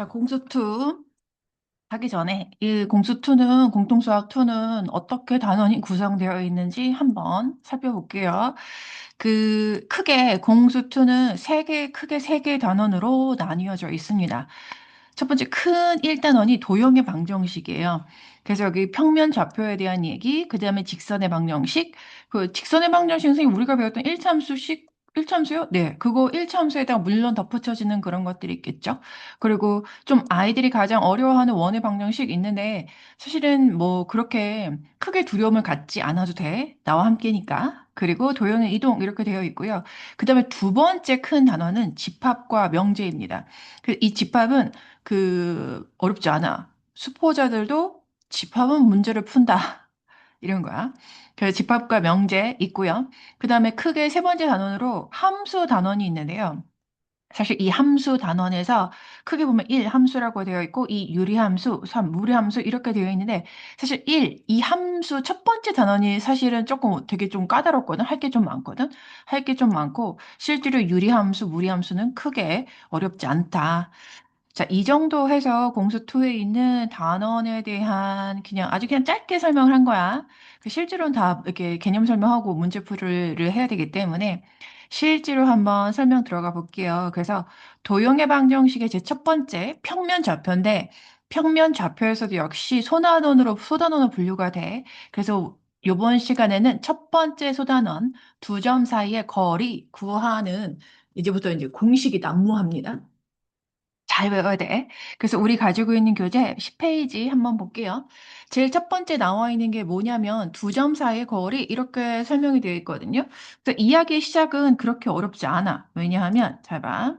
자, 공수2 하기 전에 이 공수2는 공통수학 2는 어떻게 단원이 구성되어 있는지 한번 살펴볼게요. 크게 공수2는 크게 세 개의 단원으로 나뉘어져 있습니다. 첫 번째 큰 1단원이 도형의 방정식이에요. 그래서 여기 평면 좌표에 대한 얘기, 그 다음에 직선의 방정식, 그 직선의 방정식 선생님 우리가 배웠던 1참수식 1참수요? 네, 그거 1참수에다가 물론 덧붙여지는 그런 것들이 있겠죠. 그리고 좀 아이들이 가장 어려워하는 원의 방정식 있는데 사실은 뭐 그렇게 크게 두려움을 갖지 않아도 돼. 나와 함께니까. 그리고 도형의 이동 이렇게 되어 있고요. 그 다음에 두 번째 큰 단원은 집합과 명제입니다. 이 집합은 어렵지 않아. 수포자들도 집합은 문제를 푼다. 이런 거야. 그래서 집합과 명제 있고요. 그 다음에 크게 세 번째 단원으로 함수 단원이 있는데요. 사실 이 함수 단원에서 크게 보면 1 함수라고 되어 있고 2 유리함수, 3 무리함수 이렇게 되어 있는데 사실 이 함수 첫 번째 단원이 사실은 조금 되게 좀 까다롭거든. 할 게 좀 많거든. 할 게 좀 많고 실제로 유리함수, 무리함수는 크게 어렵지 않다. 자, 이 정도 해서 공수2에 있는 단원에 대한 아주 그냥 짧게 설명을 한 거야. 실제로는 다 이렇게 개념 설명하고 문제풀이를 해야 되기 때문에 실제로 한번 설명 들어가 볼게요. 그래서 도형의 방정식의 제 첫 번째 평면 좌표인데 평면 좌표에서도 역시 소단원으로 분류가 돼. 그래서 이번 시간에는 첫 번째 소단원 두 점 사이의 거리 구하는 이제부터 이제 공식이 난무합니다. 잘 외워야 돼. 그래서 우리 가지고 있는 교재 10페이지 한번 볼게요. 제일 첫 번째 나와 있는 게 뭐냐면 두 점 사이의 거리 이렇게 설명이 되어 있거든요. 그래서 이야기의 시작은 그렇게 어렵지 않아. 왜냐하면 잘 봐.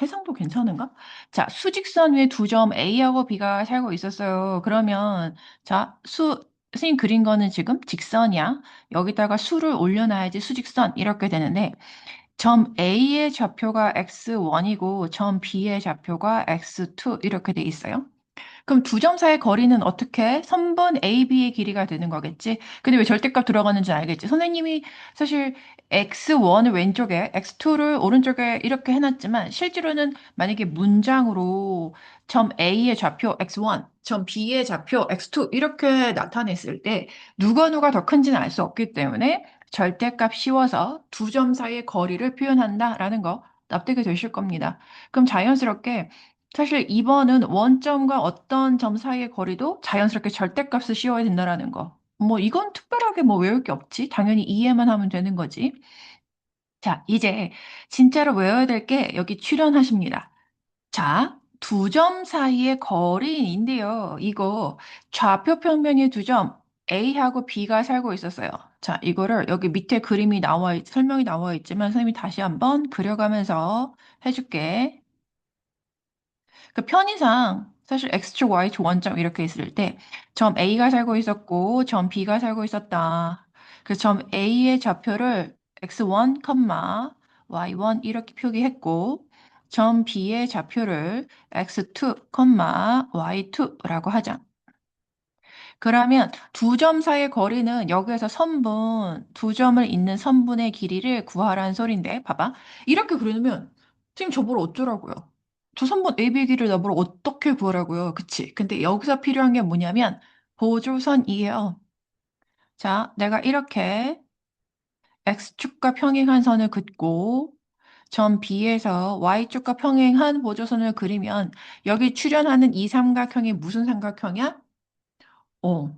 해상도 괜찮은가? 자, 수직선 위에 두 점 A하고 B가 살고 있었어요. 그러면 선생님 그린 거는 지금 직선이야. 여기다가 수를 올려놔야지 수직선 이렇게 되는데 점 A의 좌표가 x1이고 점 B의 좌표가 x2 이렇게 돼 있어요. 그럼 두 점 사이의 거리는 어떻게? 선분 AB의 길이가 되는 거겠지? 근데 왜 절대값 들어가는지 알겠지? 선생님이 사실 x1을 왼쪽에, x2를 오른쪽에 이렇게 해놨지만 실제로는 만약에 문장으로 점 A의 좌표 x1, 점 B의 좌표 x2 이렇게 나타냈을 때 누가 더 큰지는 알 수 없기 때문에 절대값 씌워서 두 점 사이의 거리를 표현한다라는 거 납득이 되실 겁니다. 그럼 자연스럽게 사실 2번은 원점과 어떤 점 사이의 거리도 자연스럽게 절대값을 씌워야 된다라는 거. 뭐 이건 특별하게 뭐 외울 게 없지. 당연히 이해만 하면 되는 거지. 자, 이제 진짜로 외워야 될 게 여기 출연하십니다. 자, 두 점 사이의 거리인데요. 이거 좌표 평면의 두 점 A하고 B가 살고 있었어요. 자, 이거를 여기 밑에 설명이 나와 있지만 선생님이 다시 한번 그려가면서 해줄게. 그 편의상 사실 x축, y축 원점 이렇게 있을 때 점 A가 살고 있었고 점 B가 살고 있었다. 그래서 점 A의 좌표를 x1, y1 이렇게 표기했고 점 B의 좌표를 x2, y2라고 하자. 그러면 두 점 사이의 거리는 여기에서 두 점을 잇는 선분의 길이를 구하라는 소린데, 봐봐. 이렇게 그리면, 지금 저보고 어쩌라고요? 두 선분 AB의 길이를 나보고 어떻게 구하라고요? 그치? 근데 여기서 필요한 게 뭐냐면, 보조선이에요. 자, 내가 이렇게 X축과 평행한 선을 긋고, 점 B에서 Y축과 평행한 보조선을 그리면, 여기 출현하는 이 삼각형이 무슨 삼각형이야? 어,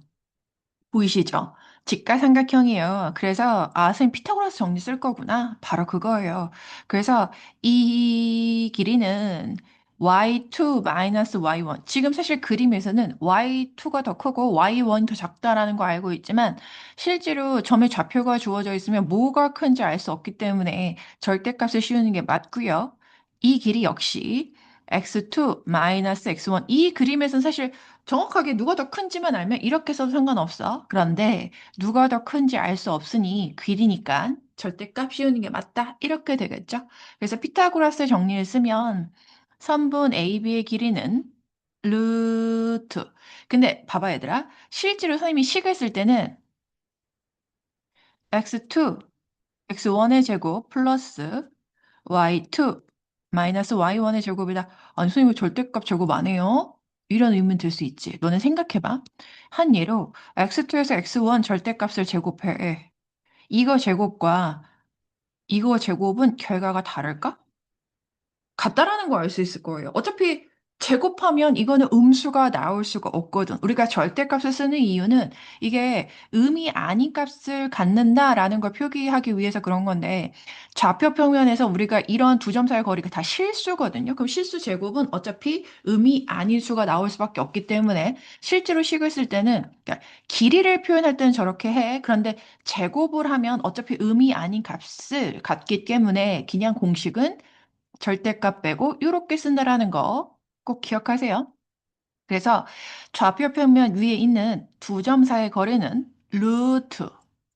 보이시죠? 직가삼각형이에요. 그래서 선생님 피타고라스 정리 쓸 거구나. 바로 그거예요. 그래서 이 길이는 y2 y1. 지금 사실 그림에서는 y2가 더 크고 y1이 더 작다라는 거 알고 있지만 실제로 점의 좌표가 주어져 있으면 뭐가 큰지 알 수 없기 때문에 절대값을 씌우는 게 맞고요. 이 길이 역시 x2 x1. 이 그림에서는 사실 정확하게 누가 더 큰지만 알면 이렇게 써도 상관없어. 그런데 누가 더 큰지 알 수 없으니 길이니까 절대값 씌우는 게 맞다. 이렇게 되겠죠. 그래서 피타고라스 정리를 쓰면 선분 AB의 길이는 루트. 근데 봐봐 얘들아. 실제로 선생님이 식을 쓸 때는 x2, x1의 제곱 플러스 y2 마이너스 y1의 제곱이다. 아니, 선생님, 왜 절대값 제곱 안 해요? 이런 의문 들 수 있지. 너는 생각해봐. 한 예로 x2에서 x1 절대값을 제곱해. 이거 제곱과 이거 제곱은 결과가 다를까? 같다라는 거 알 수 있을 거예요. 어차피 제곱하면 이거는 음수가 나올 수가 없거든. 우리가 절대값을 쓰는 이유는 이게 음이 아닌 값을 갖는다라는 걸 표기하기 위해서 그런 건데 좌표 평면에서 우리가 이런 두 점 사이 거리가 다 실수거든요. 그럼 실수 제곱은 어차피 음이 아닌 수가 나올 수밖에 없기 때문에 실제로 식을 쓸 때는 그러니까 길이를 표현할 때는 저렇게 해. 그런데 제곱을 하면 어차피 음이 아닌 값을 갖기 때문에 그냥 공식은 절대값 빼고 이렇게 쓴다라는 거 꼭 기억하세요. 그래서 좌표 평면 위에 있는 두 점 사이의 거리는 루트.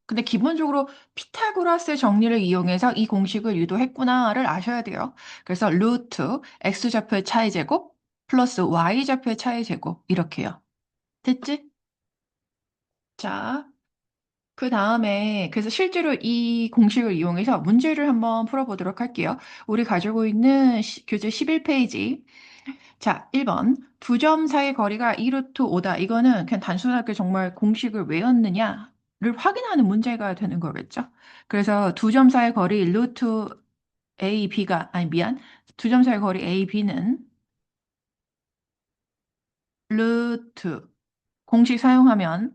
근데 기본적으로 피타고라스의 정리를 이용해서 이 공식을 유도했구나를 아셔야 돼요. 그래서 루트 x좌표의 차이 제곱 플러스 y좌표의 차이 제곱 이렇게요. 됐지? 자, 그 다음에 그래서 실제로 이 공식을 이용해서 문제를 한번 풀어보도록 할게요. 우리 가지고 있는 교재 11페이지. 자, 1번. 두 점 사이 거리가 2루트 5다. 이거는 그냥 단순하게 정말 공식을 외웠느냐를 확인하는 문제가 되는 거겠죠. 그래서 두 점 사이 거리 루트 A, B가, 아니, 미안. 두 점 사이 거리 A, B는 루트 공식 사용하면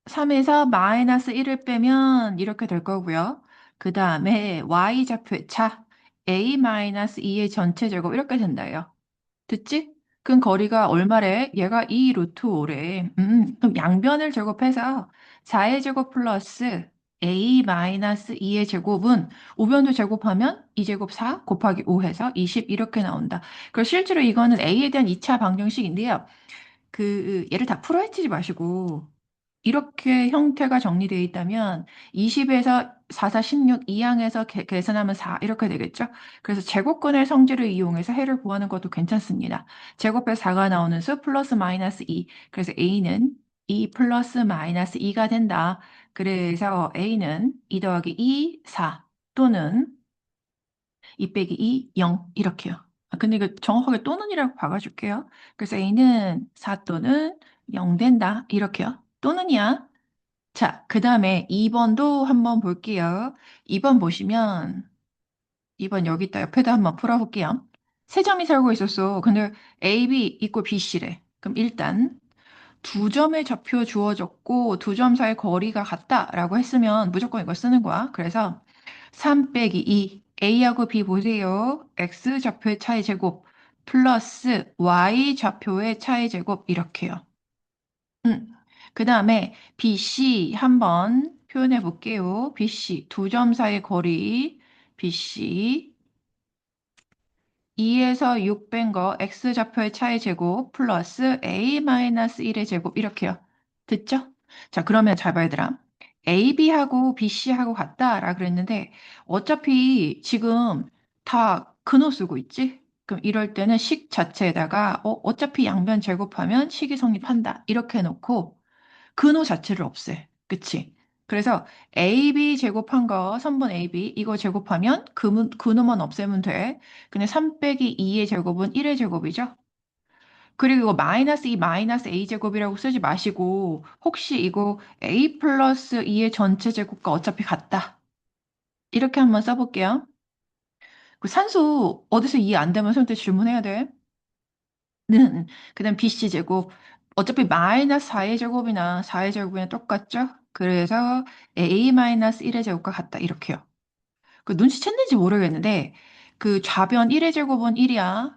3에서 마이너스 1을 빼면 이렇게 될 거고요. 그 다음에 Y좌표의 차 A 마이너스 2의 전체 제곱 이렇게 된다요. 듣지? 그럼 거리가 얼마래? 얘가 2 루트 5래. 그럼 양변을 제곱해서 4의 제곱 플러스 a 마이너스 2의 제곱은 우변도 제곱하면 2제곱 4 곱하기 5 해서 20 이렇게 나온다. 그리고 실제로 이거는 a에 대한 2차 방정식인데요. 그 얘를 다 풀어헤치지 마시고 이렇게 형태가 정리되어 있다면 20에서 4, 4, 16, 2항에서 계산하면 4 이렇게 되겠죠? 그래서 제곱근의 성질을 이용해서 해를 구하는 것도 괜찮습니다. 제곱해서 4가 나오는 수 플러스 마이너스 2. 그래서 A는 2 플러스 마이너스 2가 된다. 그래서 A는 2 더하기 2, 4 또는 2 빼기 2, 0 이렇게요. 근데 이거 정확하게 또는이라고 박아줄게요. 그래서 A는 4 또는 0 된다. 이렇게요. 또는이야. 자, 그 다음에 2번도 한번 볼게요. 2번 보시면 2번 여기 있다. 옆에다 한번 풀어볼게요. 세 점이 살고 있었어. 근데 AB 이꼴 BC래. 그럼 일단 두 점의 좌표 주어졌고 두 점 사이 거리가 같다라고 했으면 무조건 이걸 쓰는 거야. 그래서 3 빼기 2 A하고 B 보세요. X 좌표의 차이 제곱 플러스 Y 좌표의 차이 제곱 이렇게요. 그 다음에 BC 한번 표현해 볼게요. BC 두 점 사이 거리 BC 2에서 6 뺀 거 x좌표의 차이 제곱 플러스 a-1의 제곱 이렇게요. 됐죠? 자, 그러면 잘 봐야 되라. AB하고 BC하고 같다라 그랬는데 어차피 지금 다 근호 쓰고 있지? 그럼 이럴 때는 식 자체에다가 어차피 양변 제곱하면 식이 성립한다. 이렇게 해놓고 근호 자체를 없애. 그치? 그래서 AB 제곱한 거, 선분 AB, 이거 제곱하면 근호만 없애면 돼. 근데 3 빼기 2의 제곱은 1의 제곱이죠? 그리고 이거 마이너스 2 마이너스 A 제곱이라고 쓰지 마시고, 혹시 이거 A 플러스 2의 전체 제곱과 어차피 같다. 이렇게 한번 써볼게요. 그 산수 어디서 이해 안 되면 선생님한테 질문해야 돼. 는 그다음 BC 제곱 어차피 마이너스 4의 제곱이나 4의 제곱이나 똑같죠? 그래서 A 마이너스 1의 제곱과 같다 이렇게요. 그 눈치챘는지 모르겠는데 그 좌변 1의 제곱은 1이야.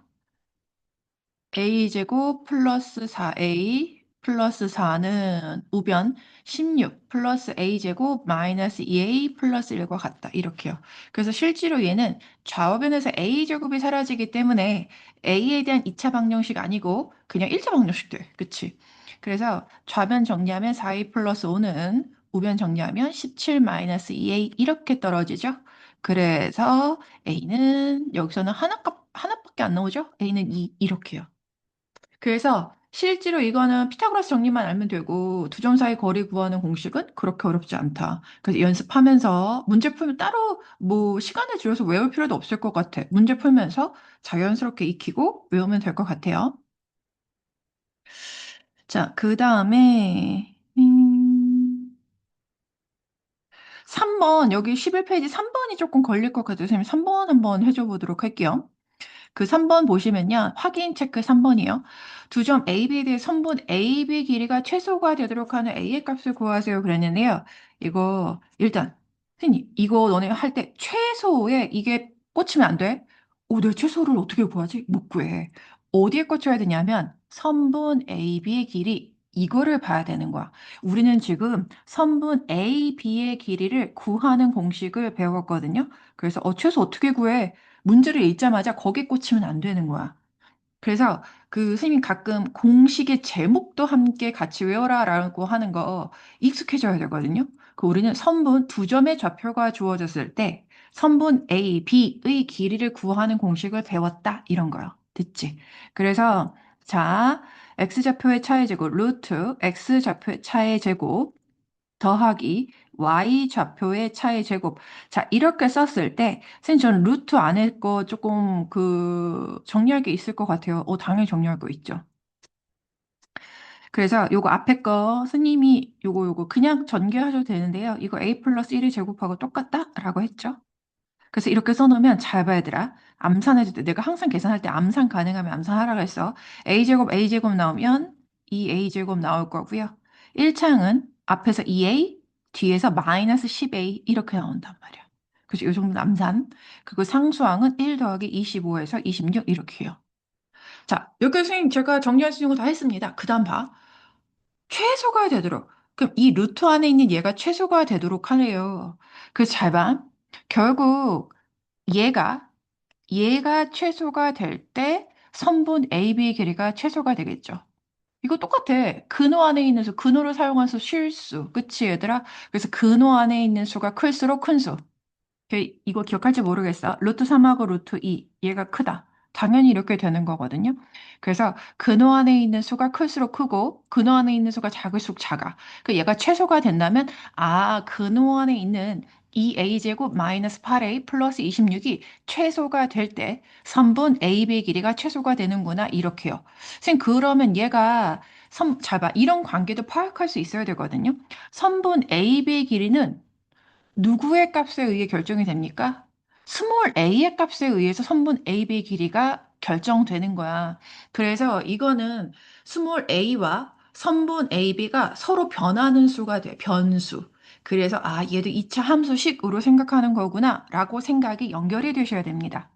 a제곱 플러스 4a 플러스 4는 우변 16 플러스 a제곱 마이너스 2a 플러스 1과 같다. 이렇게요. 그래서 실제로 얘는 좌우변에서 a제곱이 사라지기 때문에 a에 대한 2차 방정식 아니고 그냥 1차 방정식 돼. 그치? 그래서 좌변 정리하면 4a 플러스 5는 우변 정리하면 17 마이너스 2a 이렇게 떨어지죠. 그래서 a는 여기서는 하나밖에 안 나오죠? a는 2 이렇게요. 그래서 실제로 이거는 피타고라스 정리만 알면 되고 두 점 사이 거리 구하는 공식은 그렇게 어렵지 않다. 그래서 연습하면서 문제 풀면 따로 뭐 시간을 들여서 외울 필요도 없을 것 같아. 문제 풀면서 자연스럽게 익히고 외우면 될 것 같아요. 자, 그 다음에 3번 여기 11페이지 3번이 조금 걸릴 것 같아요. 선생님 3번 한번 해줘 보도록 할게요. 그 3번 보시면요. 확인 체크 3번이요. 두 점 AB에 대해 선분 AB 길이가 최소가 되도록 하는 A의 값을 구하세요. 그랬는데요. 이거 일단 선생님 이거 너네 할 때 최소에 이게 꽂히면 안 돼. 내 최소를 어떻게 구하지? 못 구해. 어디에 꽂혀야 되냐면 선분 AB의 길이 이거를 봐야 되는 거야. 우리는 지금 선분 AB의 길이를 구하는 공식을 배웠거든요. 그래서 최소 어떻게 구해? 문제를 읽자마자 거기에 꽂히면 안 되는 거야. 그래서 그 선생님 가끔 공식의 제목도 함께 같이 외워라라고 하는 거 익숙해져야 되거든요. 그 우리는 선분 두 점의 좌표가 주어졌을 때 선분 A, B의 길이를 구하는 공식을 배웠다 이런 거요. 됐지? 그래서 자, x좌표의 차의 제곱 루트 x좌표의 차의 제곱 더하기 y 좌표의 차의 제곱. 자, 이렇게 썼을 때, 선생님, 저는 루트 안에 거 조금 정리할 게 있을 것 같아요. 당연히 정리할 거 있죠. 그래서 요거 앞에 거 스님이 요거 그냥 전개하셔도 되는데요. 이거 a 플러스 1의 제곱하고 똑같다? 라고 했죠. 그래서 이렇게 써놓으면 잘 봐야 되라. 암산해줄 때 내가 항상 계산할 때 암산 가능하면 암산하라고 했어. a제곱 나오면 2a제곱 나올 거고요. 1창은 앞에서 2a, 뒤에서 마이너스 10a 이렇게 나온단 말이야. 그래서 이 정도는 암산. 그리고 상수항은 1 더하기 25에서 26 이렇게 해요. 자, 여기 선생님 제가 정리할 수 있는 거 다 했습니다. 그 다음 봐. 최소가 되도록. 그럼 이 루트 안에 있는 얘가 최소가 되도록 하래요. 그래서 잘 봐. 결국 얘가 최소가 될 때 선분 AB 길이가 최소가 되겠죠. 이거 똑같아. 근호 안에 있는 수, 근호를 사용해서 실수. 그치, 얘들아? 그래서 근호 안에 있는 수가 클수록 큰 수. 이거 기억할지 모르겠어. 루트 3하고 루트 2. 얘가 크다. 당연히 이렇게 되는 거거든요. 그래서 근호 안에 있는 수가 클수록 크고 근호 안에 있는 수가 작을수록 작아. 얘가 최소가 된다면 근호 안에 있는 2a제곱 마이너스 8a 플러스 26이 최소가 될 때 선분 AB의 길이가 최소가 되는구나 이렇게요. 선생님 그러면 얘가 잘 봐. 이런 관계도 파악할 수 있어야 되거든요. 선분 AB의 길이는 누구의 값에 의해 결정이 됩니까? 스몰 a의 값에 의해서 선분 AB의 길이가 결정되는 거야. 그래서 이거는 스몰 a와 선분 AB가 서로 변하는 수가 돼. 변수. 그래서 얘도 2차 함수식으로 생각하는 거구나 라고 생각이 연결이 되셔야 됩니다.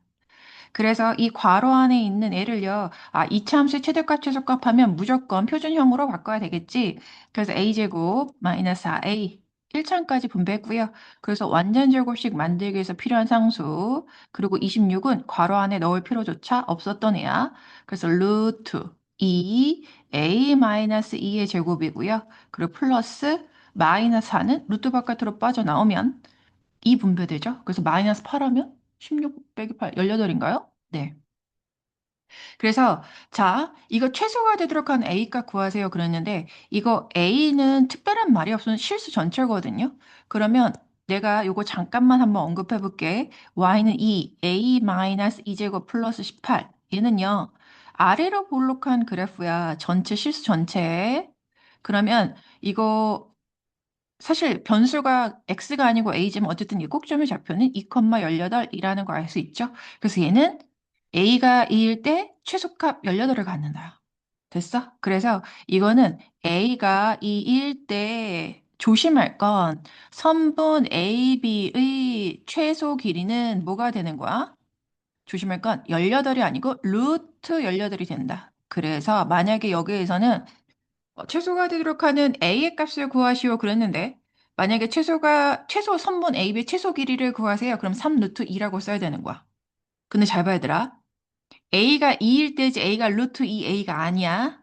그래서 이 괄호 안에 있는 애를요, 이차함수의 최대값, 최소값 하면 무조건 표준형으로 바꿔야 되겠지. 그래서 a제곱 마이너스 4a 1차까지 분배했고요. 그래서 완전 제곱식 만들기 위해서 필요한 상수, 그리고 26은 괄호 안에 넣을 필요조차 없었던 애야. 그래서 루트 2 a 마이너스 2의 제곱이고요. 그리고 플러스 마이너스 4는 루트 바깥으로 빠져나오면 2 분배되죠. 그래서 마이너스 8하면 16 빼기 8, 18인가요? 네. 그래서 자, 이거 최소가 되도록 하는 A값 구하세요. 그랬는데 이거 A는 특별한 말이 없으면 실수 전체거든요. 그러면 내가 이거 잠깐만 한번 언급해 볼게. Y는 2, A-2제곱 플러스 18. 얘는요. 아래로 볼록한 그래프야. 전체 실수 전체. 그러면 이거 사실 변수가 x가 아니고 a지만 어쨌든 이 꼭점의 좌표는 2,18이라는 거 알 수 있죠? 그래서 얘는 a가 2일 때 최소값 18을 갖는다. 됐어? 그래서 이거는 a가 2일 때 조심할 건 선분 AB의 최소 길이는 뭐가 되는 거야? 조심할 건 18이 아니고 루트 18이 된다. 그래서 만약에 여기에서는 최소가 되도록 하는 a의 값을 구하시오 그랬는데 만약에 최소 선분 ab의 최소 길이를 구하세요. 그럼 3 루트 2라고 써야 되는 거야. 근데 잘 봐야 되라. a가 2일 때지 a가 루트 2a가 아니야.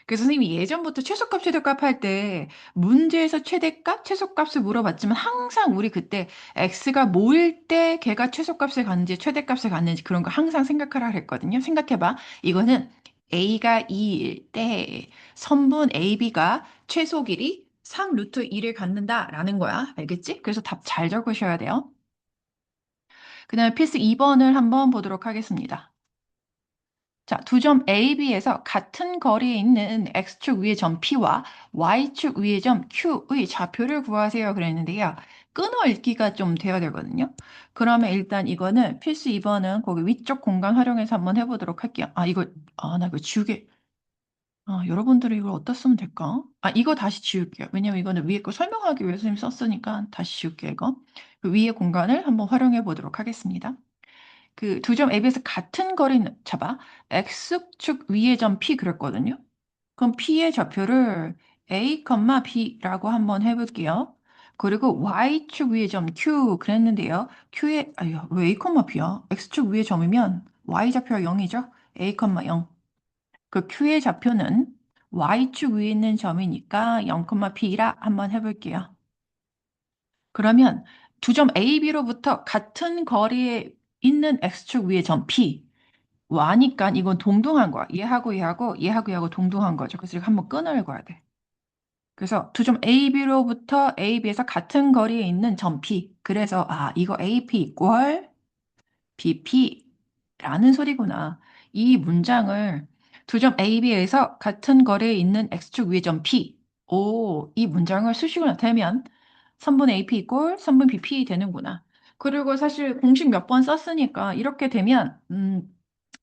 그래서 선생님이 예전부터 최소값, 최대값 할 때 문제에서 최대값, 최소값을 물어봤지만 항상 우리 그때 x가 뭐일 때 걔가 최소값을 갖는지 최대값을 갖는지 그런 거 항상 생각하라 그랬거든요. 생각해봐. 이거는 A가 2일 때 선분 AB가 최소 길이 상 루트 2를 갖는다라는 거야. 알겠지? 그래서 답 잘 적으셔야 돼요. 그 다음에 필수 2번을 한번 보도록 하겠습니다. 자, 두 점 A, B에서 같은 거리에 있는 X축 위의 점 P와 Y축 위의 점 Q의 좌표를 구하세요. 그랬는데요. 끊어 읽기가 좀 돼야 되거든요. 그러면 일단 이거는 필수 2번은 거기 위쪽 공간 활용해서 한번 해보도록 할게요. 나 이거 지우개. 여러분들이 이걸 어디다 쓰면 될까? 이거 다시 지울게요. 왜냐면 이거는 위에 거 설명하기 위해서 선생님 썼으니까 다시 지울게요, 이거. 그 위의 공간을 한번 활용해 보도록 하겠습니다. 그 두 점 AB에서 같은 거리는 잡아 X축 위의 점 P 그랬거든요. 그럼 P의 좌표를 A, B라고 한번 해볼게요. 그리고 Y축 위의 점 Q 그랬는데요. 왜 A, B야? X축 위의 점이면 Y 좌표가 0이죠? A, 0. 그 Q의 좌표는 Y축 위에 있는 점이니까 0, P라 한번 해볼게요. 그러면 두 점 A, B로부터 같은 거리에 있는 X축 위의 점 P. 와니까 이건 동등한 거야. 얘하고 동등한 거죠. 그래서 이거 한번 끊어 읽어야 돼. 그래서 두 점 A, B로부터 A, B에서 같은 거리에 있는 점 P. 그래서 이거 AP 이퀄 BP라는 소리구나. 이 문장을 두 점 A, B에서 같은 거리에 있는 X축 위의 점 P. 이 문장을 수식으로 나타내면 선분 AP 이꼴 선분 BP 되는구나. 그리고 사실 공식 몇 번 썼으니까 이렇게 되면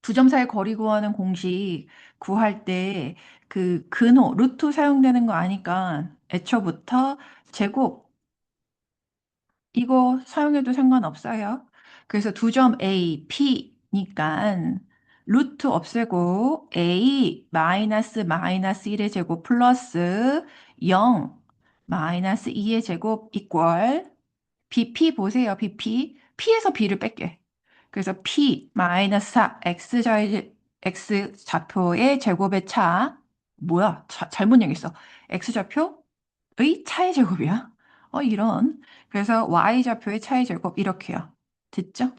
두 점 사이 거리 구하는 공식 구할 때 그 근호, 루트 사용되는 거 아니까 애초부터 제곱 이거 사용해도 상관없어요. 그래서 두 점 A, P니까 루트 없애고 A 마이너스 1의 제곱 플러스 0 마이너스 2의 제곱 이퀄 BP 보세요. BP. P에서 B를 뺄게. 그래서 P 마이너스 4 X 좌표의 제곱의 차 뭐야? 잘못 얘기했어. X 좌표의 차의 제곱이야. 이런. 그래서 Y 좌표의 차의 제곱 이렇게요. 됐죠?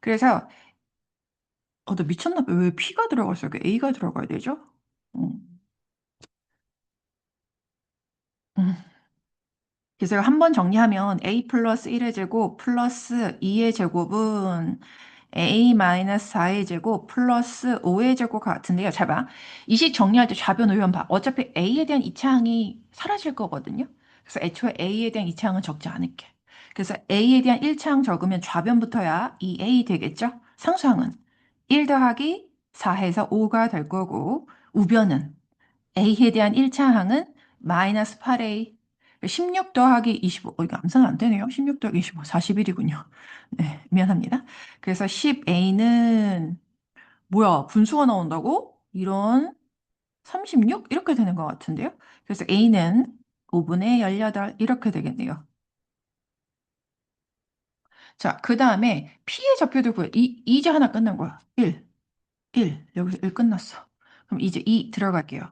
그래서 나 미쳤나 봐. 왜 P가 들어갔어요? 왜 A가 들어가야 되죠? 음. 음. 그래서 한 번 정리하면 A 플러스 1의 제곱 플러스 2의 제곱은 A 마이너스 4의 제곱 플러스 5의 제곱 같은데요. 잘 봐. 이 식 정리할 때 좌변, 우변 봐. 어차피 A에 대한 이차항이 사라질 거거든요. 그래서 애초에 A에 대한 이차항은 적지 않을게. 그래서 A에 대한 1차항 적으면 좌변부터야 2A 되겠죠? 상수항은 1 더하기 4해서 5가 될 거고 우변은 A에 대한 1차항은 마이너스 8A 16 더하기 25 이거 암산 안 되네요. 16 더하기 25 41이군요. 네, 미안합니다. 그래서 10A는 뭐야 분수가 나온다고? 이런 36 이렇게 되는 것 같은데요. 그래서 A는 5분의 18 이렇게 되겠네요. 자, 그 다음에 P의 좌표도 구해. 이제 하나 끝난 거야. 1 여기서 1 끝났어. 그럼 이제 2 들어갈게요.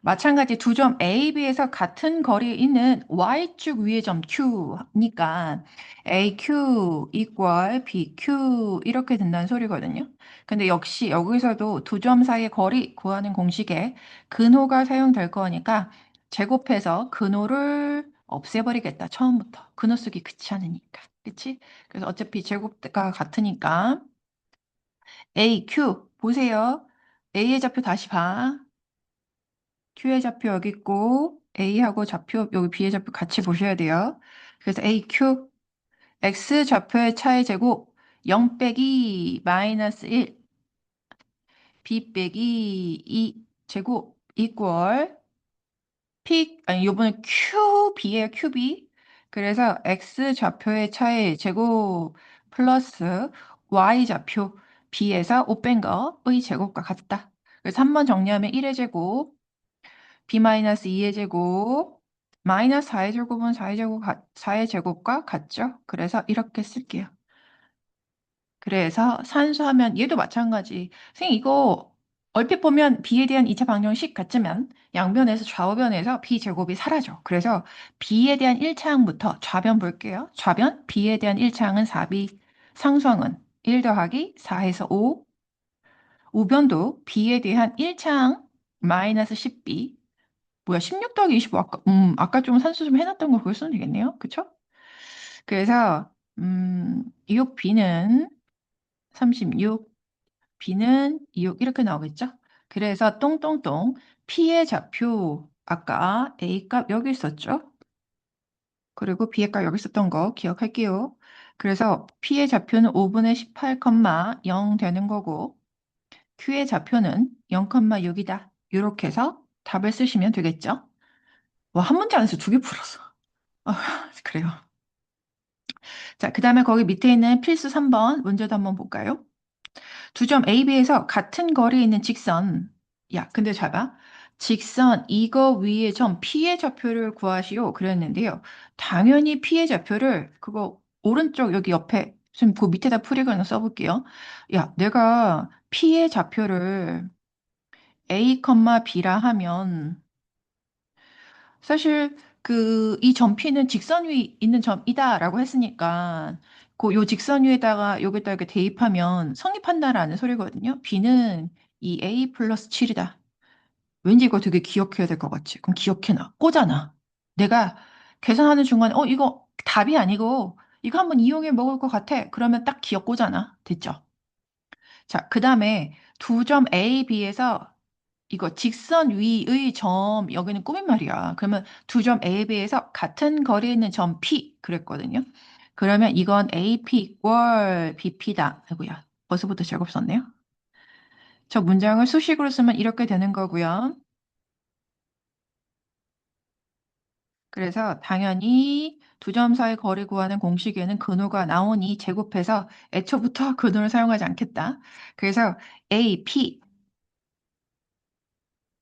마찬가지 두 점 A, B에서 같은 거리에 있는 Y축 위의 점 Q니까 AQ equal BQ 이렇게 된다는 소리거든요. 근데 역시 여기서도 두 점 사이의 거리 구하는 공식에 근호가 사용될 거니까 제곱해서 근호를 없애버리겠다. 처음부터. 근호 쓰기 귀찮으니까. 그치? 그래서 어차피 제곱가 같으니까 AQ 보세요. A의 좌표 다시 봐. Q의 좌표 여기 있고 A하고 좌표 여기 B의 좌표 같이 보셔야 돼요. 그래서 AQ X 좌표의 차의 제곱 0 빼기 마이너스 1 B 빼기 2 제곱 이퀄 요번에 QB예요. QB. 그래서 X 좌표의 차의 제곱 플러스 Y 좌표 B에서 5 뺀 거의 제곱과 같다. 그래서 3번 정리하면 1의 제곱 B-2의 제곱 마이너스 4의 제곱은 4의 제곱과 같죠? 그래서 이렇게 쓸게요. 그래서 산수하면 얘도 마찬가지. 선생님 이거 얼핏 보면 B에 대한 2차 방정식 같지만 양변에서 좌우변에서 B제곱이 사라져. 그래서 B에 대한 1차항부터 좌변 볼게요. 좌변 B에 대한 1차항은 4B, 상수항은 1 더하기 4에서 5, 우변도 B에 대한 1차항 마이너스 10B. 뭐야, 16 더하기 25. 아까 좀 산수 좀 해놨던 거 그걸 쓰면 되겠네요. 그쵸? 그래서, 이 B는 36, B는 26 이렇게 나오겠죠? 그래서 똥똥똥 P의 좌표 아까 A 값 여기 있었죠? 그리고 B의 값 여기 있었던 거 기억할게요. 그래서 P의 좌표는 5분의 18,0 되는 거고 Q의 좌표는 0,6이다. 이렇게 해서 답을 쓰시면 되겠죠? 와, 한 문제 안에서 두 개 풀었어. 아, 그래요. 자, 그 다음에 거기 밑에 있는 필수 3번 문제도 한번 볼까요? 두 점 A, B에서 같은 거리에 있는 직선. 야, 근데 잘 봐. 직선 이거 위에 점 P의 좌표를 구하시오. 그랬는데요. 당연히 P의 좌표를 그거 오른쪽 여기 옆에 지금 그 밑에다 풀이거나 써볼게요. 야, 내가 P의 좌표를 A, B라 하면 사실 이 점 P는 직선 위 있는 점이다라고 했으니까 요 직선 위에다가 여기다 이렇게 대입하면 성립한다라는 소리거든요. B는 이 A 플러스 7이다. 왠지 이거 되게 기억해야 될 것 같지? 그럼 기억해놔. 꽂아놔. 내가 계산하는 중간에 이거 답이 아니고 이거 한번 이용해 먹을 것 같아. 그러면 딱 기억 꽂아놔. 됐죠? 자, 그 다음에 두 점 A, B에서 이거 직선 위의 점, 여기는 꾸민 말이야. 그러면 두 점 A, B에서 같은 거리에 있는 점 P 그랬거든요. 그러면 이건 AP equal BP다. 아이고야, 벌써부터 제곱 썼네요. 저 문장을 수식으로 쓰면 이렇게 되는 거고요. 그래서 당연히 두 점 사이 거리 구하는 공식에는 근호가 나오니 제곱해서 애초부터 근호를 사용하지 않겠다. 그래서 AP,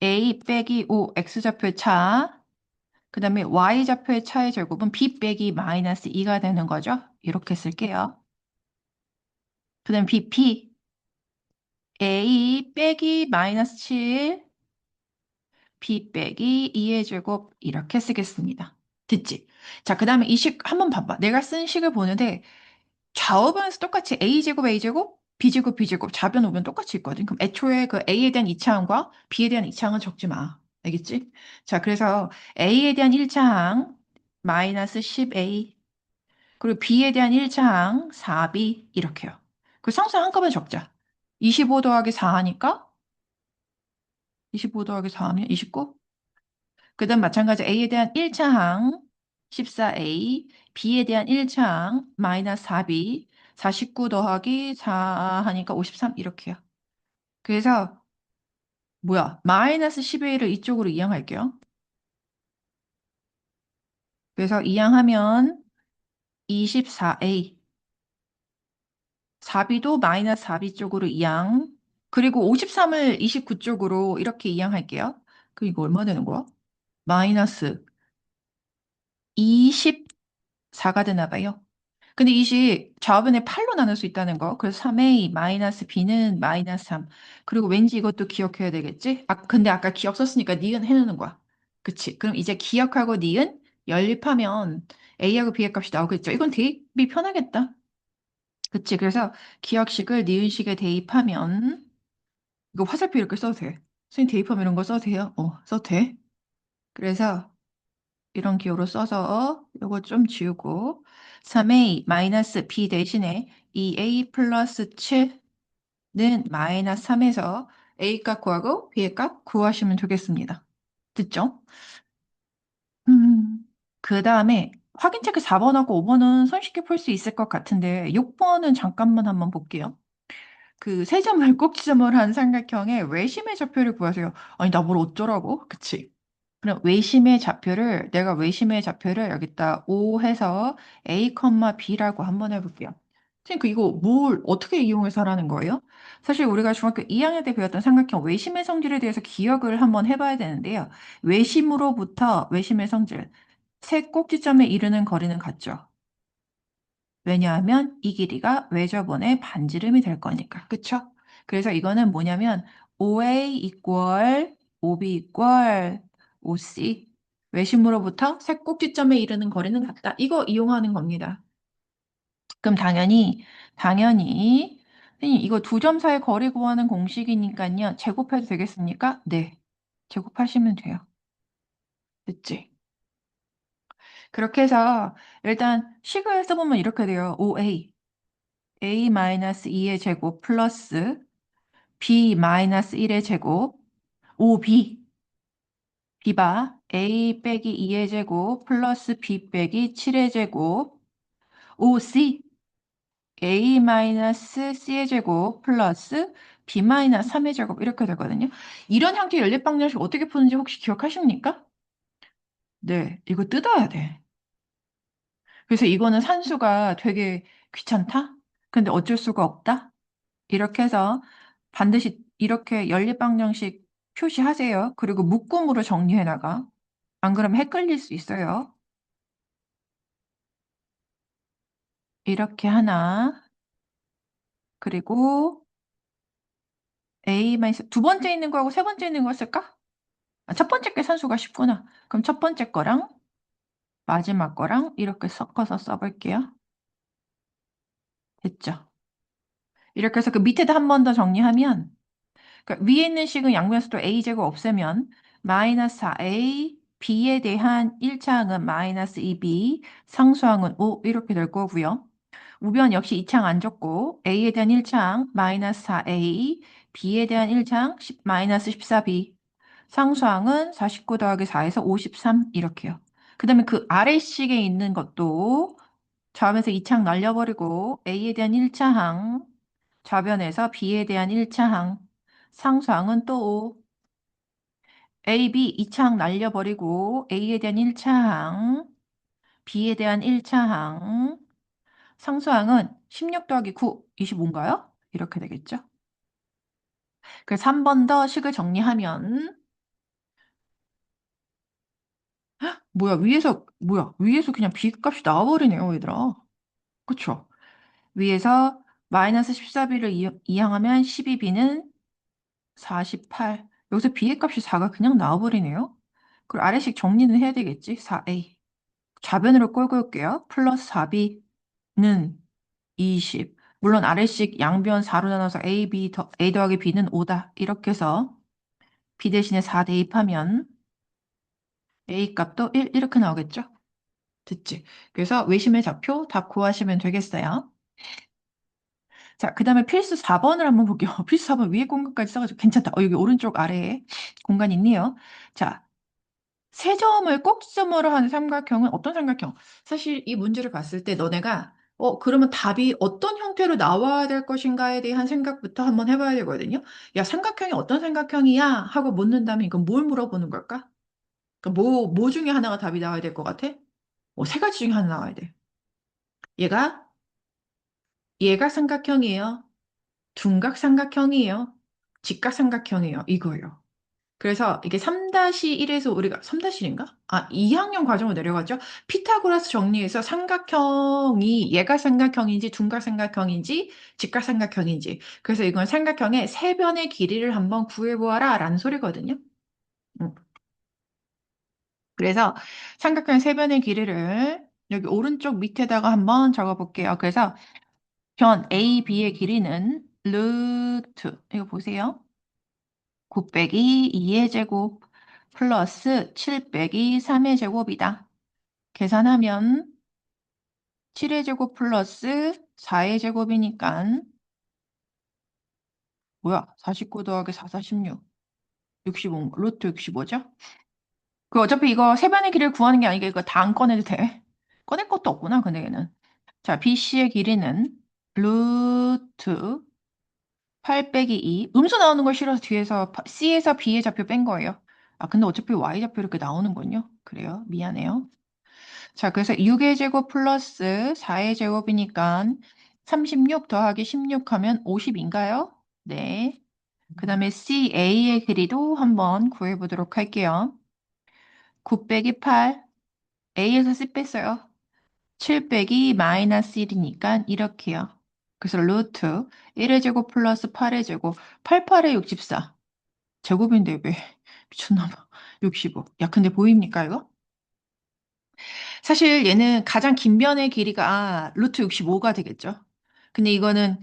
A 빼기 5, X좌표의 차, 그 다음에 y좌표의 차의 제곱은 b 빼기 마이너스 2가 되는 거죠. 이렇게 쓸게요. 그 다음에 bp a 빼기 마이너스 7 b 빼기 2의 제곱 이렇게 쓰겠습니다. 됐지? 자, 그 다음에 이 식 한번 봐봐. 내가 쓴 식을 보는데 좌우변에서 똑같이 a제곱 a제곱 b제곱 b제곱 좌변 우변 똑같이 있거든. 그럼 애초에 그 a에 대한 이차항과 b에 대한 이차항은 적지 마. 알겠지? 자, 그래서 a에 대한 1차항 마이너스 10a 그리고 B에 대한 1차항 4B 이렇게요. 그 상수 한꺼번에 적자. 25 더하기 4 하니까 25 더하기 4 하면 29. 그 다음 마찬가지 A에 대한 1차항 14A, B에 대한 1차항 마이너스 4B, 49 더하기 4 하니까 53 이렇게요. 그래서 뭐야? 마이너스 10A를 이쪽으로 이항할게요. 그래서 이항하면 24A, 4B도 마이너스 4B 쪽으로 이항. 그리고 53을 29쪽으로 이렇게 이항할게요. 그럼 이거 얼마 되는 거야? 마이너스 24가 되나 봐요. 근데 이 식 좌우변에 8로 나눌 수 있다는 거. 그래서 3a 마이너스 b는 마이너스 3. 그리고 왠지 이것도 기억해야 되겠지? 근데 아까 기억 썼으니까 니은 해놓는 거야. 그치? 그럼 이제 기억하고 니은 연립하면 a하고 b의 값이 나오겠죠? 이건 대입이 편하겠다. 그치? 그래서 기억식을 니은식에 대입하면 이거 화살표 이렇게 써도 돼. 선생님 대입하면 이런 거 써도 돼요? 써도 돼. 그래서 이런 기호로 써서 이거 좀 지우고 3a 마이너스 b 대신에 2a 플러스 7는 마이너스 3에서 a 값 구하고 b의 값 구하시면 되겠습니다. 됐죠? 그 다음에 확인 체크 4번하고 5번은 손쉽게 풀 수 있을 것 같은데 6번은 잠깐만 한번 볼게요. 그 세 점을 꼭지점을 한 삼각형의 외심의 좌표를 구하세요. 아니, 나 뭘 어쩌라고? 그치? 그럼 내가 외심의 좌표를 여기다 O 해서 A, B라고 한번 해볼게요. 선생님, 이거 뭘 어떻게 이용해서 하라는 거예요? 사실 우리가 중학교 2학년 때 배웠던 삼각형 외심의 성질에 대해서 기억을 한번 해봐야 되는데요. 외심으로부터 외심의 성질, 세 꼭지점에 이르는 거리는 같죠? 왜냐하면 이 길이가 외접원의 반지름이 될 거니까. 그쵸? 그래서 이거는 뭐냐면 OA equal OB equal OC 외심으로부터 세 꼭지점에 이르는 거리는 같다. 이거 이용하는 겁니다. 그럼 당연히 선생님, 이거 두 점 사이 거리 구하는 공식이니까요. 제곱해도 되겠습니까? 네. 제곱하시면 돼요. 됐지? 그렇게 해서 일단 식을 써보면 이렇게 돼요. OA. A-2의 제곱 플러스 B-1의 제곱. OB. B바 A 빼기 2의 제곱 플러스 B 빼기 7의 제곱. OC. A-C의 제곱 플러스 B-3의 제곱 이렇게 되거든요. 이런 형태의 연립방정식 어떻게 푸는지 혹시 기억하십니까? 네, 이거 뜯어야 돼. 그래서 이거는 산수가 되게 귀찮다? 근데 어쩔 수가 없다? 이렇게 해서 반드시 이렇게 연립방정식 표시하세요. 그리고 묶음으로 정리해 나가. 안 그러면 헷갈릴 수 있어요. 이렇게 하나. 그리고 두 번째 있는 거하고 세 번째 있는 거 쓸까? 아, 첫 번째 게 산수가 쉽구나. 그럼 첫 번째 거랑 마지막 거랑 이렇게 섞어서 써볼게요. 됐죠? 이렇게 해서 그 밑에다 한 번 더 정리하면 그러니까 위에 있는 식은 양변수도 a제곱 없애면 마이너스 4a b에 대한 1차항은 마이너스 2b 상수항은 5 이렇게 될 거고요. 우변 역시 2차항 안 줬고 a에 대한 1차항 마이너스 4a b에 대한 1차항 마이너스 14b 상수항은 49 더하기 4에서 53 이렇게요. 그 다음에 그 아래식에 있는 것도 좌변에서 2차항 날려버리고 a에 대한 1차항 좌변에서 b에 대한 1차항 상수항은 또 A, B 2차항 날려버리고 A에 대한 1차항 B에 대한 1차항 상수항은 16 더하기 9, 25인가요? 이렇게 되겠죠? 그래서 한 번 더 식을 정리하면 위에서 그냥 B 값이 나와버리네요, 얘들아. 그쵸? 위에서 마이너스 14b를 이항하면 12b는 48. 여기서 b의 값이 4가 그냥 나와버리네요. 그리고 아래식 정리는 해야 되겠지? 4a. 좌변으로 끌고 올게요. 플러스 4b는 20. 물론 아래식 양변 4로 나눠서 a 더하기 b는 5다. 이렇게 해서 b 대신에 4 대입하면 a 값도 1 이렇게 나오겠죠? 됐지? 그래서 외심의 좌표 답 구하시면 되겠어요. 자, 그 다음에 필수 4번을 한번 볼게요. 필수 4번 위에 공간까지 써가지고 괜찮다. 여기 오른쪽 아래에 공간 있네요. 자, 세 점을 꼭지점으로 하는 삼각형은 어떤 삼각형? 사실 이 문제를 봤을 때 너네가 그러면 답이 어떤 형태로 나와야 될 것인가에 대한 생각부터 한번 해봐야 되거든요. 야, 삼각형이 어떤 삼각형이야? 하고 묻는다면 이건 뭘 물어보는 걸까? 그러니까 뭐 중에 하나가 답이 나와야 될 것 같아? 세 가지 중에 하나 나와야 돼. 얘가 얘가 삼각형이에요. 둔각 삼각형이에요. 직각 삼각형이에요. 이거예요. 그래서 이게 3-1에서 우리가 3-1인가? 2학년 과정으로 내려가죠. 피타고라스 정리해서 삼각형이 얘가 삼각형인지 둔각 삼각형인지 직각 삼각형인지. 그래서 이건 삼각형의 세 변의 길이를 한번 구해보아라 라는 소리거든요. 음. 그래서 삼각형의 세 변의 길이를 여기 오른쪽 밑에다가 한번 적어볼게요. 그래서 변 A, B의 길이는 루트 이거 보세요. 9 빼기 2의 제곱 플러스 7 빼기 3의 제곱이다. 계산하면 7의 제곱 플러스 4의 제곱이니까 49 더하기 4, 46, 65, 루트 65죠? 그 어차피 이거 세변의 길이를 구하는 게 아니니까 이거 다 안 꺼내도 돼. 꺼낼 것도 없구나, 근데 얘는. 자, BC의 길이는 루트 8 빼기 2. 음수 나오는 걸 싫어서 뒤에서 C에서 B의 좌표 뺀 거예요. 근데 어차피 Y 좌표 이렇게 나오는군요. 그래요. 미안해요. 자, 그래서 6의 제곱 플러스 4의 제곱이니까 36 더하기 16 하면 50인가요? 네. 그 다음에 CA의 길이도 한번 구해보도록 할게요. 9 빼기 8. A에서 C 뺐어요. 7 빼기 마이너스 1이니까 이렇게요. 그래서 루트 1의 제곱 플러스 8의 제곱 88에 64. 제곱인데 왜 미쳤나 봐. 65. 야, 근데 보입니까 이거? 사실 얘는 가장 긴 변의 길이가 루트 65가 되겠죠. 근데 이거는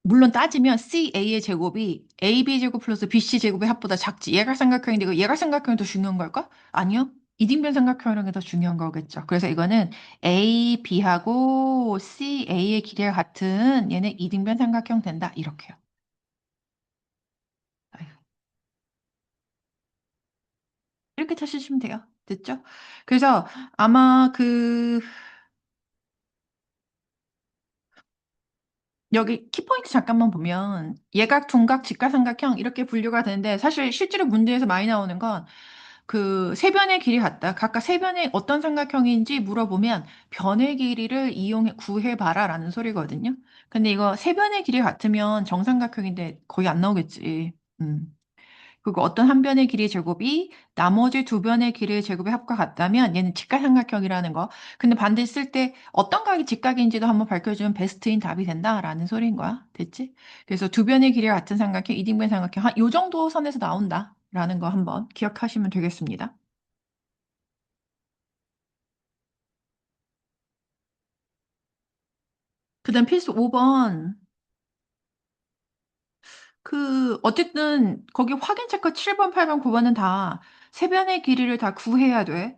물론 따지면 CA의 제곱이 AB 제곱 플러스 BC 제곱의 합보다 작지. 예각삼각형인데 이거 예각삼각형이 더 중요한 걸까? 아니요. 이등변 삼각형이라는 게 더 중요한 거겠죠. 그래서 이거는 A, B하고 C, A의 길이가 같은 얘는 이등변 삼각형 된다. 이렇게요. 아이고, 이렇게 찾으시면 돼요. 됐죠? 그래서 아마 여기 키포인트 잠깐만 보면 예각, 둔각, 직각삼각형 이렇게 분류가 되는데 사실 실제로 문제에서 많이 나오는 건 그 세 변의 길이 같다. 각각 세 변의 어떤 삼각형인지 물어보면 변의 길이를 이용해 구해봐라라는 소리거든요. 근데 이거 세 변의 길이 같으면 정삼각형인데 거의 안 나오겠지. 음. 그리고 어떤 한 변의 길이의 제곱이 나머지 두 변의 길이의 제곱의 합과 같다면 얘는 직각삼각형이라는 거. 근데 반대 쓸 때 어떤 각이 직각인지도 한번 밝혀주면 베스트인 답이 된다라는 소리인 거야. 됐지? 그래서 두 변의 길이가 같은 삼각형, 이등변 삼각형 한 요 정도 선에서 나온다라는 거 한번 기억하시면 되겠습니다. 그다음 필수 5번. 어쨌든 거기 확인 체크 7번, 8번, 9번은 다 세 변의 길이를 다 구해야 돼.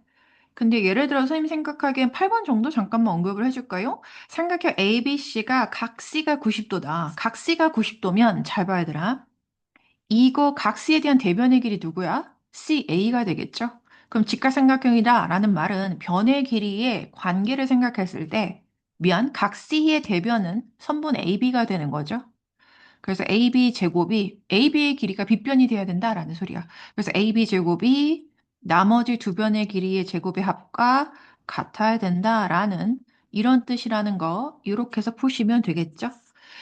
근데 예를 들어 선생님 생각하기엔 8번 정도 잠깐만 언급을 해줄까요? 삼각형 ABC가 각 C가 90도다. 각 C가 90도면 잘 봐야 되라. 이거 각 C에 대한 대변의 길이 누구야? CA가 되겠죠? 그럼 직각삼각형이다 라는 말은 변의 길이의 관계를 생각했을 때 미안, 각 C의 대변은 선분 AB가 되는 거죠. 그래서 AB 제곱이 AB의 길이가 빗변이 돼야 된다라는 소리야. 그래서 AB 제곱이 나머지 두 변의 길이의 제곱의 합과 같아야 된다라는 이런 뜻이라는 거 이렇게 해서 푸시면 되겠죠.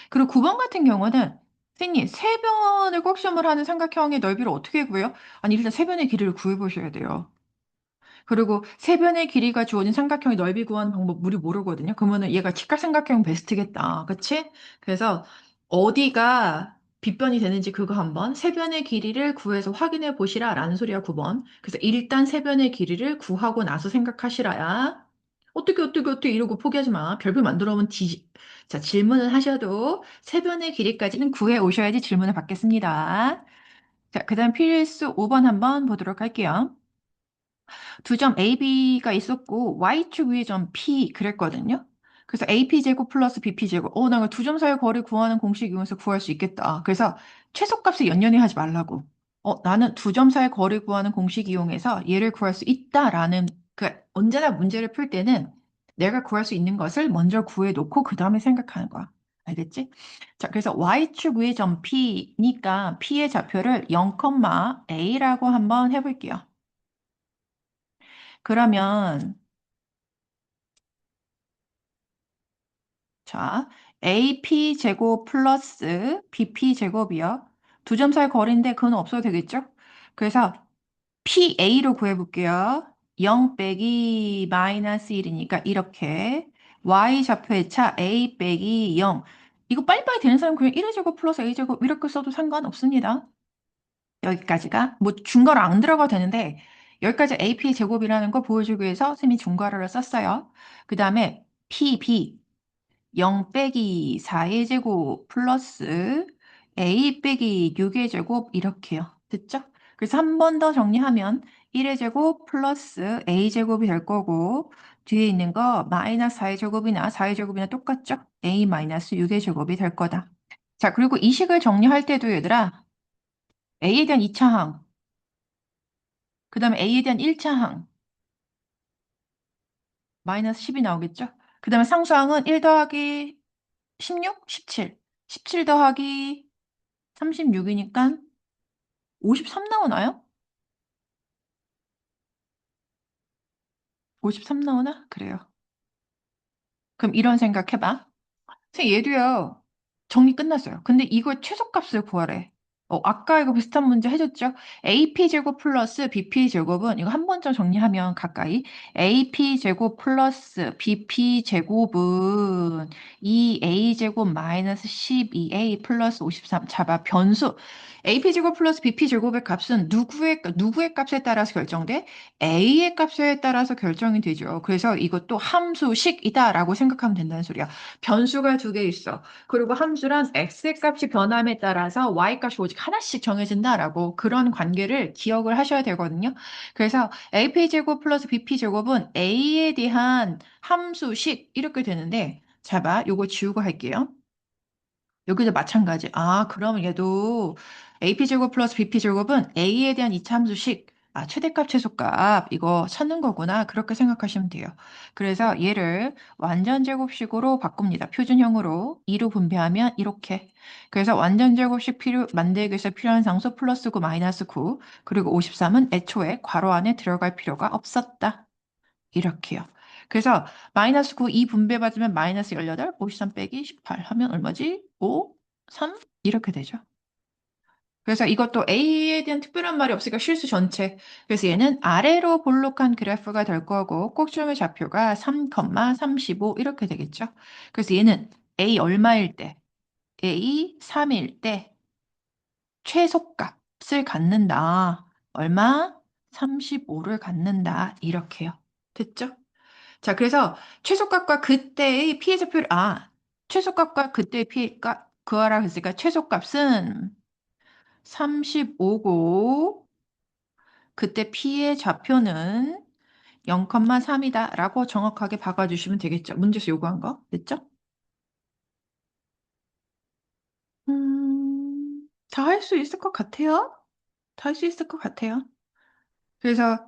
그리고 9번 같은 경우는 선생님 세 변을 꼭 시험을 하는 삼각형의 넓이를 어떻게 구해요? 아니 일단 세 변의 길이를 구해 보셔야 돼요. 그리고 세 변의 길이가 주어진 삼각형의 넓이 구하는 방법 우리 모르거든요. 그러면은 얘가 직각삼각형 베스트겠다. 그치? 그래서 어디가 빗변이 되는지 그거 한번 세 변의 길이를 구해서 확인해 보시라 라는 소리야 9번. 그래서 일단 세 변의 길이를 구하고 나서 생각하시라야. 어떻게 이러고 포기하지 마. 별표 만들어 오면 자, 질문을 하셔도 세 변의 길이까지는 구해 오셔야지 질문을 받겠습니다. 자, 그다음 필수 5번 한번 보도록 할게요. 두 점 AB가 있었고 Y축 위에 점 P 그랬거든요. 그래서 AP제곱 플러스 BP제곱. 나 이거 두 점 사이 거리 구하는 공식 이용해서 구할 수 있겠다. 그래서 최소값을 연연히 하지 말라고. 나는 두 점 사이 거리 구하는 공식 이용해서 얘를 구할 수 있다라는 언제나 문제를 풀 때는 내가 구할 수 있는 것을 먼저 구해 놓고 그 다음에 생각하는 거야. 알겠지? 자, 그래서 Y축 위에 점 P니까 P의 좌표를 0,A라고 한번 해볼게요. 그러면 자, AP 제곱 플러스 BP 제곱이요. 두 점 사이 거리인데 그건 없어도 되겠죠? 그래서 PA로 구해볼게요. 0 빼기 마이너스 1이니까 이렇게 Y 좌표의 차 A 빼기 0. 이거 빨리빨리 되는 사람 그냥 1의 제곱 플러스 A 제곱 이렇게 써도 상관없습니다. 여기까지가 뭐 중괄호 안 들어가도 되는데 여기까지 AP 제곱이라는 거 보여주기 위해서 선생님이 중괄호를 썼어요. 그 다음에 PB 0 빼기 4의 제곱 플러스 a 빼기 6의 제곱 이렇게요. 됐죠? 그래서 한 번 더 정리하면 1의 제곱 플러스 a 제곱이 될 거고 뒤에 있는 거 마이너스 4의 제곱이나 4의 제곱이나 똑같죠? a 마이너스 6의 제곱이 될 거다. 자, 그리고 이 식을 정리할 때도 얘들아 a에 대한 2차항 그 다음에 a에 대한 1차항 마이너스 10이 나오겠죠? 그 다음에 상수항은 1 더하기 16, 17. 17 더하기 36이니까 53 나오나요? 53 나오나? 그래요. 그럼 이런 생각 해봐. 선생님, 얘도요. 정리 끝났어요. 근데 이거 최소값을 구하래. 아까 이거 비슷한 문제 해줬죠? AP제곱 플러스 BP제곱은, 이거 한 번 좀 정리하면 가까이. AP제곱 플러스 BP제곱은 2A제곱 마이너스 12A 플러스 53. 잡아, 변수. AP제곱 플러스 BP제곱의 값은 누구의 값에 따라서 결정돼? A의 값에 따라서 결정이 되죠. 그래서 이것도 함수식이다라고 생각하면 된다는 소리야. 변수가 두 개 있어. 그리고 함수란 x의 값이 변함에 따라서 y 값이 오직 하나씩 정해진다라고 그런 관계를 기억을 하셔야 되거든요. 그래서 ap제곱 플러스 bp제곱은 a에 대한 함수식 이렇게 되는데 자 봐, 요거 지우고 할게요. 여기도 마찬가지. 아, 그러면 얘도 AP제곱 플러스 BP제곱은 A에 대한 이차 함수식, 최대값, 최소값, 이거 찾는 거구나. 그렇게 생각하시면 돼요. 그래서 얘를 완전 제곱식으로 바꿉니다. 표준형으로 2로 분배하면 이렇게. 그래서 완전 제곱식 만들기 위해서 필요한 상수 플러스 9, 마이너스 9, 그리고 53은 애초에 괄호 안에 들어갈 필요가 없었다. 이렇게요. 그래서 마이너스 9, 2 분배 받으면 마이너스 18, 53 빼기 18 하면 얼마지? 5, 3 이렇게 되죠. 그래서 이것도 A에 대한 특별한 말이 없으니까 실수 전체. 그래서 얘는 아래로 볼록한 그래프가 될 거고 꼭지점의 좌표가 3, 35 이렇게 되겠죠. 그래서 얘는 A 얼마일 때, A 3일 때 최소값을 갖는다. 얼마? 35를 갖는다. 이렇게요. 됐죠? 자, 그래서 최소값과 그때의 피해자표를, 최소값과 그때의 피해가, 그거라 했으니까 최소값은 35고, 그때 피해 좌표는 0,3이다 라고 정확하게 박아주시면 되겠죠. 문제에서 요구한 거. 됐죠? 다 할 수 있을 것 같아요. 다 할 수 있을 것 같아요. 그래서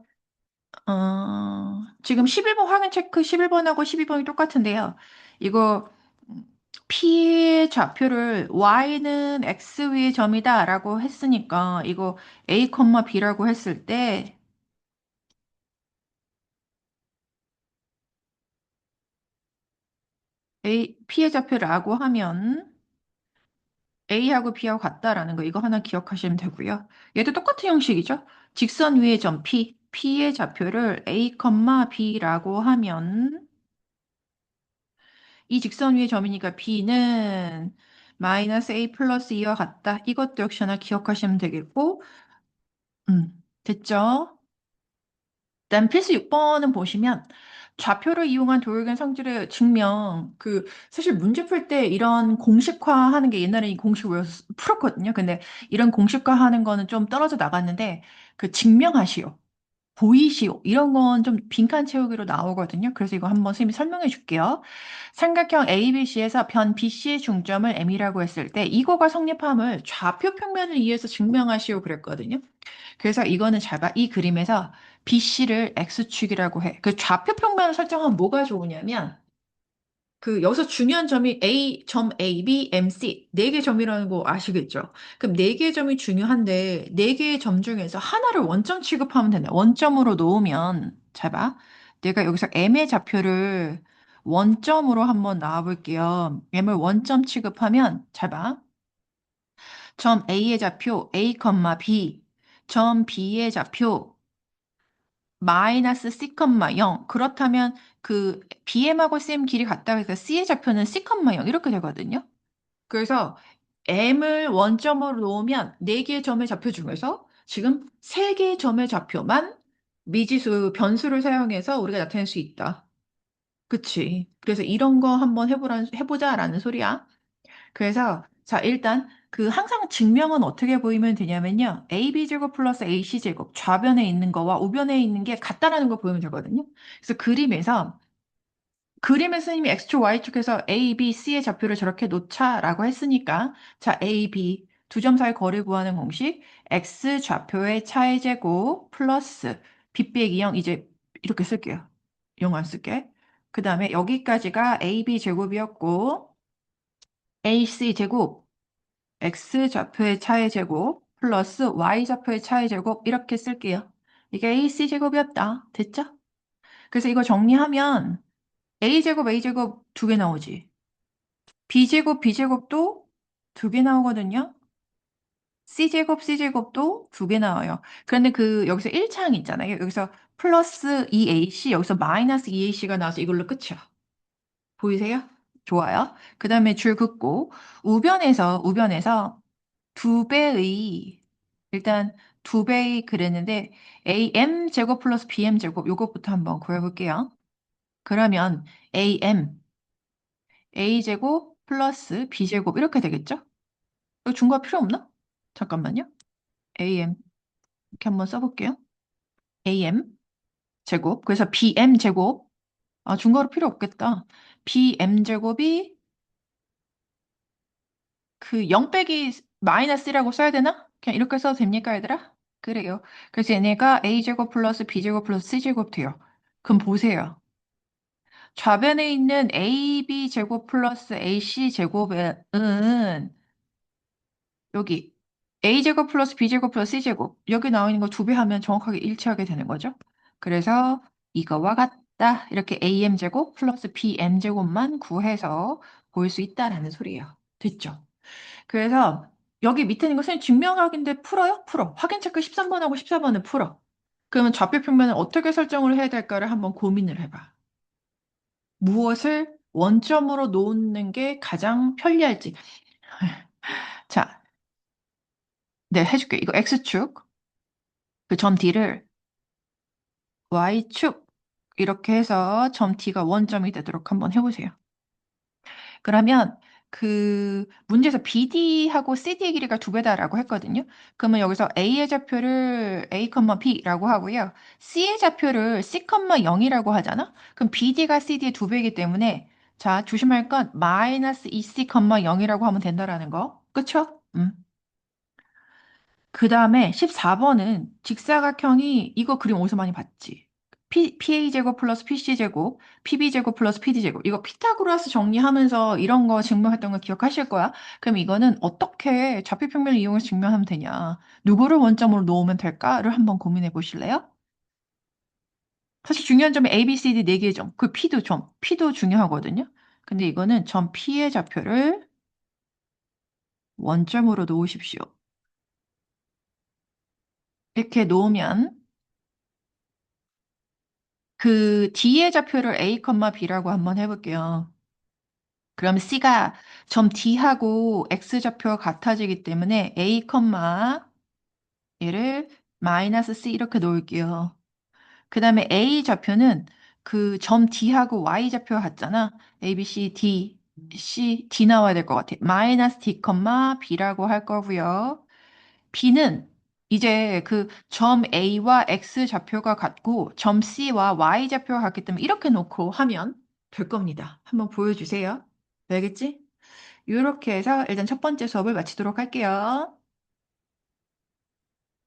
지금 11번 확인 체크 11번하고 12번이 똑같은데요. 이거 P의 좌표를 Y는 X 위의 점이다 라고 했으니까 이거 A, B라고 했을 때 P의 좌표라고 하면 A하고 B하고 같다라는 거 이거 하나 기억하시면 되고요. 얘도 똑같은 형식이죠. 직선 위의 점 P의 좌표를 A, B라고 하면 이 직선 위의 점이니까 B는 마이너스 A 플러스 2와 같다. 이것도 역시 하나 기억하시면 되겠고, 됐죠? 그다음 필수 6번은 보시면 좌표를 이용한 도형의 성질의 증명, 사실 문제 풀 때 이런 공식화하는 게 옛날에 이 공식을 외워서 풀었거든요. 근데 이런 공식화하는 거는 좀 떨어져 나갔는데 증명하시오. 보이시오. 이런 건 좀 빈칸 채우기로 나오거든요. 그래서 이거 한번 선생님이 설명해 줄게요. 삼각형 ABC에서 변 BC의 중점을 M이라고 했을 때 이거가 성립함을 좌표 평면을 이해해서 증명하시오 그랬거든요. 그래서 이거는 잘 봐. 이 그림에서 BC를 X축이라고 해. 그 좌표 평면을 설정하면 뭐가 좋으냐면 여기서 중요한 점이 점 A, B, M, C 네 개 점이라는 거 아시겠죠? 그럼 네 개 점이 중요한데 네 개의 점 중에서 하나를 원점 취급하면 된다. 원점으로 놓으면 잘 봐. 내가 여기서 M의 좌표를 원점으로 한번 나와 볼게요. M을 원점 취급하면 잘 봐. 점 A의 좌표 A, B, 점 B의 좌표 마이너스 C, 0. 그렇다면 BM하고 CM 길이 같다고 해서 C의 좌표는 C, 0 이렇게 되거든요. 그래서 M을 원점으로 놓으면 4개의 점의 좌표 중에서 지금 3개의 점의 좌표만 미지수 변수를 사용해서 우리가 나타낼 수 있다. 그치? 그래서 이런 거 한번 해보자라는 소리야. 그래서 자 일단 항상 증명은 어떻게 보이면 되냐면요. AB제곱 플러스 AC제곱 좌변에 있는 거와 우변에 있는 게 같다라는 거 보이면 되거든요. 그래서 그림에 스님이 X축, Y축에서 A, B, C의 좌표를 저렇게 놓자라고 했으니까 자 A, B 두 점 사이 거리 구하는 공식 X 좌표의 차의 제곱 플러스 B 빼기 0 이제 이렇게 쓸게요. 0 안 쓸게. 그 다음에 여기까지가 AB 제곱이었고 AC 제곱 x 좌표의 차의 제곱 플러스 y 좌표의 차의 제곱 이렇게 쓸게요. 이게 ac 제곱이었다. 됐죠? 그래서 이거 정리하면 a 제곱 a 제곱 두 개 나오지. b 제곱 b 제곱도 두 개 나오거든요. C제곱, C제곱도 두 개 나와요. 그런데 여기서 1차항 있잖아요. 여기서 플러스 2AC, 여기서 마이너스 2AC가 나와서 이걸로 끝이야. 보이세요? 좋아요. 그 다음에 줄 긋고, 우변에서 두 배의, 일단 두 배의 그랬는데, AM 제곱 플러스 BM 제곱, 요것부터 한번 구해볼게요. 그러면 AM, A 제곱 플러스 B 제곱, 이렇게 되겠죠? 이거 중과 필요 없나? 잠깐만요. AM, 이렇게 한번 써볼게요. AM 제곱, 그래서 BM 제곱, 아, 중괄호 필요 없겠다. BM 제곱이 그 0 빼기 마이너스라고 써야 되나? 그냥 이렇게 써도 됩니까, 얘들아? 그래요. 그래서 얘네가 A제곱 플러스 B제곱 플러스 C제곱 돼요. 그럼 보세요. 좌변에 있는 AB제곱 플러스 AC제곱은 여기 A제곱 플러스 B제곱 플러스 C제곱 여기 나와 있는 거 두 배 하면 정확하게 일치하게 되는 거죠. 그래서 이거와 같다. 이렇게 AM제곱 플러스 BM제곱만 구해서 볼 수 있다라는 소리예요. 됐죠? 그래서 여기 밑에 있는 거 선생님 증명하기인데 풀어요? 풀어. 확인 체크 13번하고 14번을 풀어. 그러면 좌표 평면을 어떻게 설정을 해야 될까를 한번 고민을 해봐. 무엇을 원점으로 놓는 게 가장 편리할지. 자, 네, 해줄게. 이거 X축, 그 점 D를 Y축, 이렇게 해서 점 D가 원점이 되도록 한번 해보세요. 그러면 문제에서 BD하고 CD의 길이가 두 배다라고 했거든요. 그러면 여기서 A의 좌표를 A, B라고 하고요. C의 좌표를 C, 0이라고 하잖아. 그럼 BD가 CD의 두 배이기 때문에 자, 조심할 건 마이너스 2C, 0이라고 하면 된다라는 거. 그쵸? 그 다음에 14번은 직사각형이 이거 그림 어디서 많이 봤지? PA제곱 플러스 PC제곱, PB제곱 플러스 PD제곱. 이거 피타고라스 정리하면서 이런 거 증명했던 거 기억하실 거야? 그럼 이거는 어떻게 좌표평면을 이용해서 증명하면 되냐? 누구를 원점으로 놓으면 될까를 한번 고민해 보실래요? 사실 중요한 점이 A, B, C, D 네 개의 점. P도 중요하거든요. 근데 이거는 점 P의 좌표를 원점으로 놓으십시오. 이렇게 놓으면 그 D의 좌표를 A, B라고 한번 해볼게요. 그럼 C가 점 D하고 X좌표가 같아지기 때문에 A, 얘를 마이너스 C 이렇게 놓을게요. 그 다음에 A 좌표는 그 점 D하고 Y좌표가 같잖아. A, B, C, D, D 나와야 될 것 같아. 마이너스 D, B라고 할 거고요. B는 이제 그 점 A와 X 좌표가 같고 점 C와 Y 좌표가 같기 때문에 이렇게 놓고 하면 될 겁니다. 한번 보여주세요. 알겠지? 이렇게 해서 일단 첫 번째 수업을 마치도록 할게요.